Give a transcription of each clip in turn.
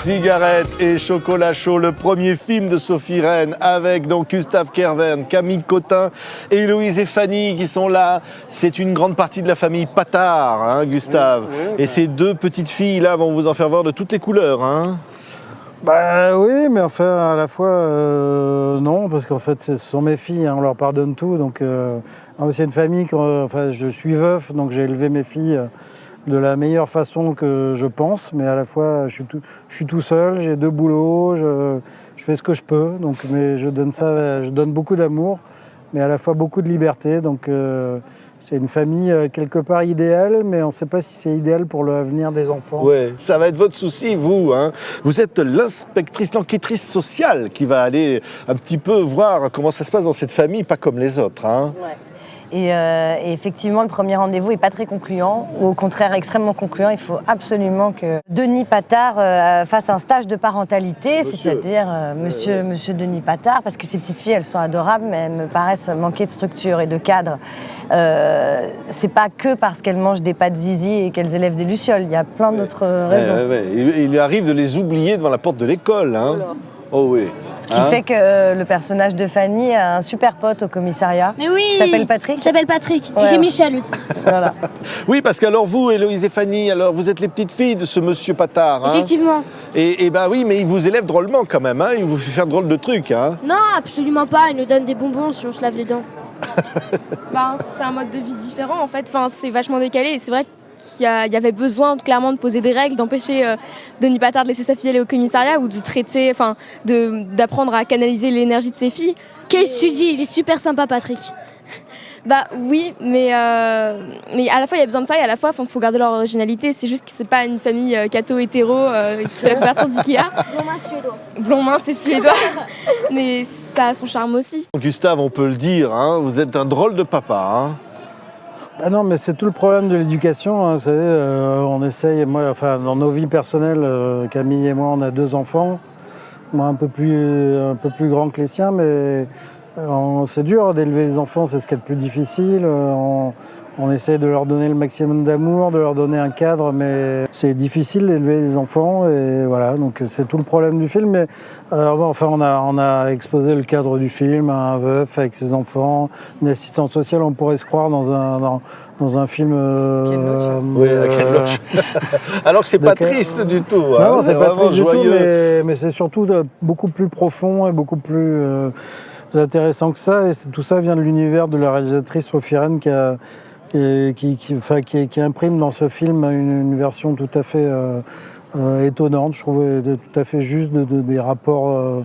Cigarette et chocolat chaud, le premier film de Sophie Rennes avec donc Gustave Kervern, Camille Cotin et Héloïse et Fanny qui sont là. C'est une grande partie de la famille Patard, hein, Gustave. Et ces deux petites filles là vont vous en faire voir de toutes les couleurs, hein. Bah oui, mais enfin à la fois non, parce qu'en fait ce sont mes filles, hein, on leur pardonne tout. Donc c'est une famille, enfin je suis veuf, donc j'ai élevé mes filles de la meilleure façon que je pense, mais à la fois je suis tout seul, j'ai 2 boulots, je fais ce que je peux, donc mais je donne beaucoup d'amour, mais à la fois beaucoup de liberté. Donc c'est une famille quelque part idéale, mais on ne sait pas si c'est idéal pour l'avenir des enfants. Ouais, ça va être votre souci, vous, hein. Vous êtes l'inspectrice, l'enquêtrice sociale qui va aller un petit peu voir comment ça se passe dans cette famille, pas comme les autres, hein. Ouais. Et effectivement, le premier rendez-vous n'est pas très concluant, ou au contraire extrêmement concluant. Il faut absolument que Denis Patard fasse un stage de parentalité, c'est-à-dire monsieur Denis Patard, parce que ces petites filles, elles sont adorables, mais elles me paraissent manquer de structure et de cadre. C'est pas que parce qu'elles mangent des pâtes zizi et qu'elles élèvent des lucioles, il y a plein d'autres raisons. Il lui arrive de les oublier devant la porte de l'école, hein. Oh oui. Ce qui fait que le personnage de Fanny a un super pote au commissariat. Mais oui, il s'appelle Patrick. Il s'appelle Patrick. Ouais. Et j'ai Michel aussi. Voilà. Oui, parce qu'alors vous, Héloïse et Fanny, alors vous êtes les petites filles de ce monsieur Patard, hein. Effectivement. Et ben oui, mais il vous élève drôlement quand même, hein. Il vous fait faire drôle de trucs, hein. Non, absolument pas. Il nous donne des bonbons si on se lave les dents. C'est un mode de vie différent en fait. Enfin, c'est vachement décalé et c'est vrai qu'il y avait besoin clairement de poser des règles, d'empêcher Denis Patard de laisser sa fille aller au commissariat ou de traiter, d'apprendre à canaliser l'énergie de ses filles. Qu'est-ce que tu dis? Il est super sympa, Patrick. Bah oui, mais à la fois il y a besoin de ça et à la fois il faut garder leur originalité. C'est juste que c'est pas une famille catho-hétéro qui fait la couverture d'Ikea. Blond-mince suédois. Blond-mince c'est suédois, mais ça a son charme aussi. Gustave, on peut le dire, hein, vous êtes un drôle de papa, hein. Ah non, mais c'est tout le problème de l'éducation, hein, vous savez, on essaye, dans nos vies personnelles, Camille et moi, on a 2 enfants, moi un peu plus grand que les siens, mais c'est dur d'élever les enfants, c'est ce qui est le plus difficile. On essaie de leur donner le maximum d'amour, de leur donner un cadre, mais c'est difficile d'élever les enfants, et voilà, donc c'est tout le problème du film. Mais on a exposé le cadre du film à un veuf avec ses enfants, une assistante sociale, on pourrait se croire dans un film. Oui, à Ken Loach. Alors que c'est pas triste du tout. Non, c'est pas triste du tout, joyeux. mais c'est surtout beaucoup plus profond et beaucoup plus intéressant que ça. Et tout ça vient de l'univers de la réalisatrice Sophie Rennes qui imprime dans ce film une version tout à fait étonnante, je trouve, tout à fait juste des rapports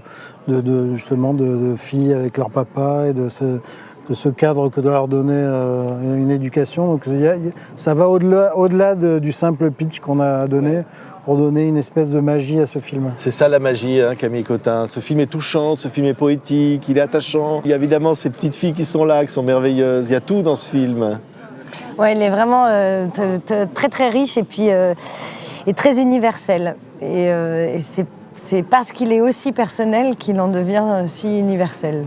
justement de filles avec leur papa et de ce cadre que doit leur donner une éducation. Donc ça va au-delà du simple pitch qu'on a donné pour donner une espèce de magie à ce film. C'est ça la magie, hein, Camille Cotin. Ce film est touchant, ce film est poétique, il est attachant. Il y a évidemment ces petites filles qui sont là, qui sont merveilleuses. Il y a tout dans ce film. Ouais, il est vraiment très très riche et puis et très universel. Et c'est parce qu'il est aussi personnel qu'il en devient si universel.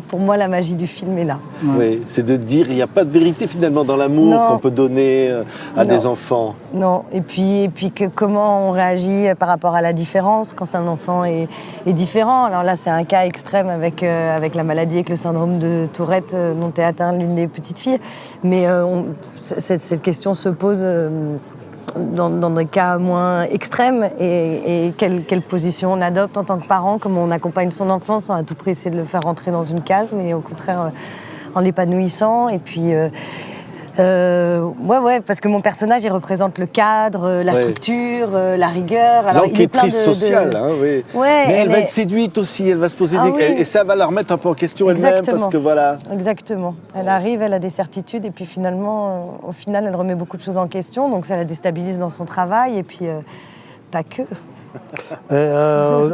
Pour moi, la magie du film est là. Oui, c'est de dire il n'y a pas de vérité finalement dans l'amour qu'on peut donner à des enfants. Non, et puis comment on réagit par rapport à la différence quand un enfant est différent. Alors là, c'est un cas extrême avec la maladie, avec le syndrome de Tourette dont est atteinte l'une des petites filles. Mais cette question se pose dans des cas moins extrêmes et quelle position on adopte en tant que parent, comment on accompagne son enfant sans à tout prix essayer de le faire rentrer dans une case, mais au contraire en l'épanouissant. Et puis parce que mon personnage il représente le cadre, la structure, la rigueur. Alors, l'enquêtrice sociale, hein, oui. Ouais, mais elle va être séduite aussi, elle va se poser et ça va la remettre un peu en question elle-même parce que voilà. Exactement. Elle arrive, elle a des certitudes et puis finalement, au final, elle remet beaucoup de choses en question, donc ça la déstabilise dans son travail et puis pas que.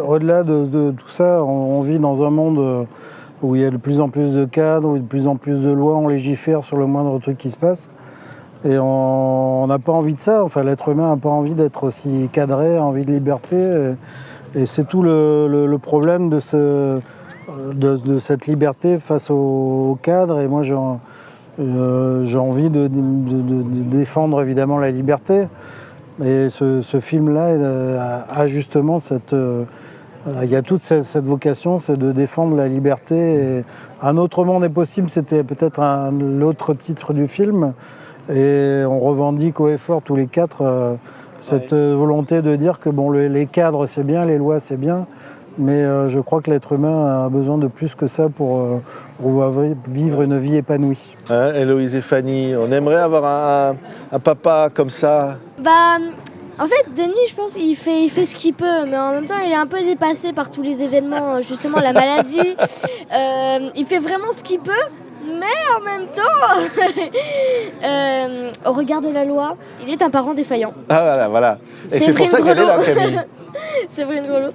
Au-delà de tout ça, on vit dans un monde où il y a de plus en plus de cadres, où il y a de plus en plus de lois, on légifère sur le moindre truc qui se passe. Et on n'a pas envie de ça, enfin l'être humain n'a pas envie d'être aussi cadré, a envie de liberté. Et c'est tout le problème de cette liberté face au cadre. Et moi j'ai envie de défendre évidemment la liberté. Et ce film-là a justement il y a toute cette vocation, c'est de défendre la liberté. Et un autre monde est possible, c'était peut-être l'autre titre du film. Et on revendique haut et fort tous les quatre cette volonté de dire que bon, les cadres c'est bien, les lois c'est bien, mais je crois que l'être humain a besoin de plus que ça pour vivre une vie épanouie. Hein, Héloïse et Fanny, on aimerait avoir un papa comme ça. Bah, en fait, Denis, je pense qu'il fait ce qu'il peut, mais en même temps, il est un peu dépassé par tous les événements, justement la maladie. Il fait vraiment ce qu'il peut, mais en même temps, au regard de la loi, il est un parent défaillant. Ah voilà. Et c'est pour Séverine ça qu'elle est là, Grelot. Camille. Séverine Grelot.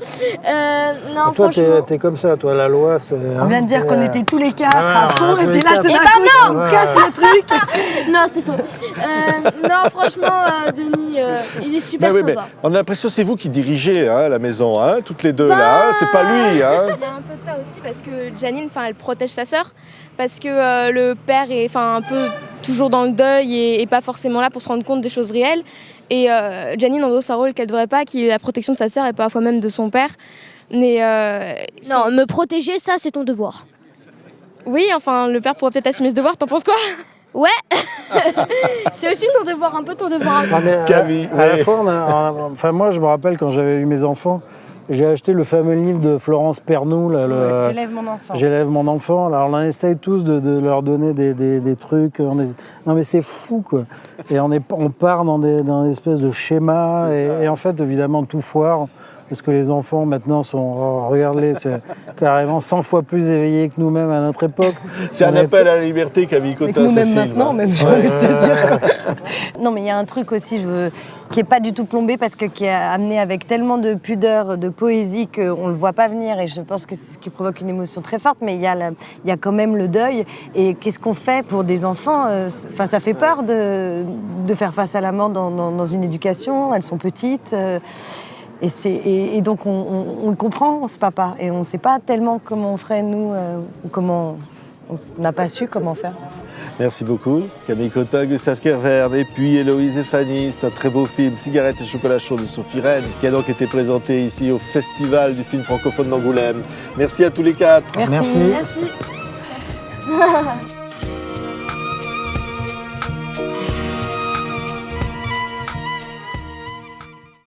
Non, Toi, franchement. t'es comme ça, toi, la loi, c'est... On vient de dire qu'on était tous les quatre à fond, tous et les puis là, quatre. tout d'un Eh coup, ben on casse le truc. Non, c'est faux. Non, franchement, Denis, il est super Mais sympa. on a l'impression que c'est vous qui dirigez la maison, hein, toutes les deux Bah. là. Hein, c'est pas lui. Hein. Il y a un peu de ça aussi parce que Janine, elle protège sa sœur parce que le père est un peu toujours dans le deuil et pas forcément là pour se rendre compte des choses réelles. Et Janine endosse un rôle qu'elle ne devrait pas, qui est la protection de sa sœur et parfois même de son père. Mais Non, me protéger, ça, c'est ton devoir. oui, le père pourrait peut-être assumer ce devoir. T'en penses quoi? Ouais. C'est aussi ton devoir, un peu ton devoir. Ah, mais Camille, à la ouais. fois, moi, je me rappelle quand j'avais eu mes enfants, j'ai acheté le fameux livre de Florence Pernoud, là, J'élève mon enfant. J'élève mon enfant. Alors on essaye tous de leur donner des trucs. Non mais c'est fou quoi. Et on part dans des espèces de schémas et en fait évidemment tout foire. Parce que les enfants maintenant sont, regardez, c'est carrément 100 fois plus éveillés que nous-mêmes à notre époque. C'est un On est- appel à la liberté, Camille Avec Cotin, ce nous-mêmes film. maintenant, même j'ai envie de te dire. Quoi. Non, mais il y a un truc aussi qui est pas du tout plombé parce que qui est amené avec tellement de pudeur, de poésie qu'on le voit pas venir. Et je pense que c'est ce qui provoque une émotion très forte. Mais il y a quand même le deuil. Et qu'est-ce qu'on fait pour des enfants? Ça fait peur de faire face à la mort dans une éducation. Elles sont petites. Et donc on le comprend, ce papa, et on ne sait pas tellement comment on ferait nous, ou comment on n'a pas su comment faire. Merci beaucoup, Camille Cotin, Gustave Kervern, et puis Héloïse et Fanny. C'est un très beau film, Cigarettes et chocolat chaud de Sophie Rennes, qui a donc été présenté ici au Festival du film francophone d'Angoulême. Merci à tous les quatre. Merci. Merci.